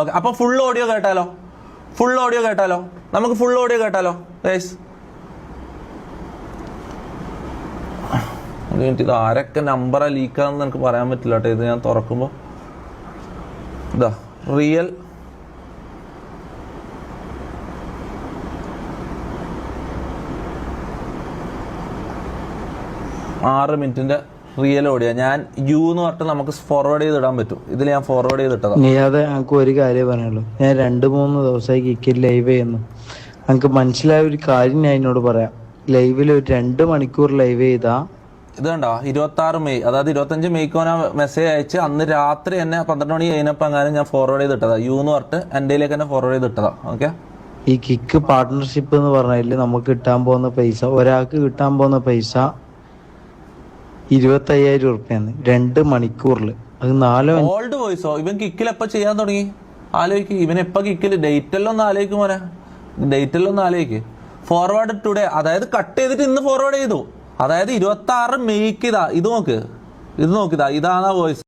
Okay, അപ്പൊ full audio കേട്ടാലോ? നമുക്ക് ഫുൾ ഓഡിയോ കേട്ടാലോ ഗൈസ്? ഇത് ആരൊക്കെ നമ്പറാ ലീക്കാന്ന് എനിക്ക് പറയാൻ പറ്റില്ല കേട്ടോ. ഇത് ഞാൻ തുറക്കുമ്പോ ഇതാ റിയൽ ആറ് മിനിറ്റിന്റെ റിയൽ ഓഡിയോ. ഞാൻ യു എന്ന് പറഞ്ഞിട്ട് നമുക്ക് ഫോർവേഡ് ചെയ്തിടാൻ പറ്റും. ഇതിൽ ഞാൻ ഫോർവേഡ് ചെയ്തിട്ടതാ. നീ അത് എനിക്ക് ഒരു കാര്യം പറയാനുള്ളൂ. ഞാൻ 2-3 ദിവസമായി കിക്കിൽ ലൈവ് ചെയ്യുന്നു. എനിക്ക് മനസ്സിലായ ഒരു കാര്യം ഞാൻ എന്നോട് പറയാം. ലൈവിൽ ഒരു 2 മണിക്കൂർ ലൈവ് ചെയ്താ ഇത് കണ്ടോ, 26 മെയ്, അതായത് 25 മെയ്ക്ക് മെസ്സേജ് അയച്ച് അന്ന് രാത്രി തന്നെ 12 മണി കഴിഞ്ഞപ്പോൾ അങ്ങനെ ഞാൻ ഫോർവേഡ് ചെയ്തിട്ടതാ. യു എന്ന് പറഞ്ഞിട്ട് എന്റെയിലേക്ക് തന്നെ ഫോർവേഡ് ചെയ്തിട്ടതാ. ഓക്കെ, ഈ കിക്ക് പാർട്ട്ണർഷിപ്പ് എന്ന് പറഞ്ഞാൽ നമുക്ക് കിട്ടാൻ പോകുന്ന പൈസ, ഒരാൾക്ക് കിട്ടാൻ പോകുന്ന പൈസ 25,000 ഉറുപ്പ്യാണ് 2 മണിക്കൂറിൽ. അത് 4 ഓൾഡ് വോയിസോ? ഇവൻ കിക്കിൽ എപ്പോ ചെയ്യാൻ തുടങ്ങി ആലോചിക്ക്. ഇവൻ എപ്പോ കിക്കിൽ ഡേറ്റ് എല്ലാം ഒന്ന് ആലോചിക്കും മോനെ, ഡേറ്റ് എല്ലാം ഒന്ന് ആലോചിക്ക്. ഫോർവേഡ് ടുഡേ, അതായത് കട്ട് ചെയ്തിട്ട് ഇന്ന് ഫോർവേഡ് ചെയ്തു. അതായത് 26 മെയ്ക്ക് ഇത് നോക്ക്, ഇതാണ് വോയിസ്.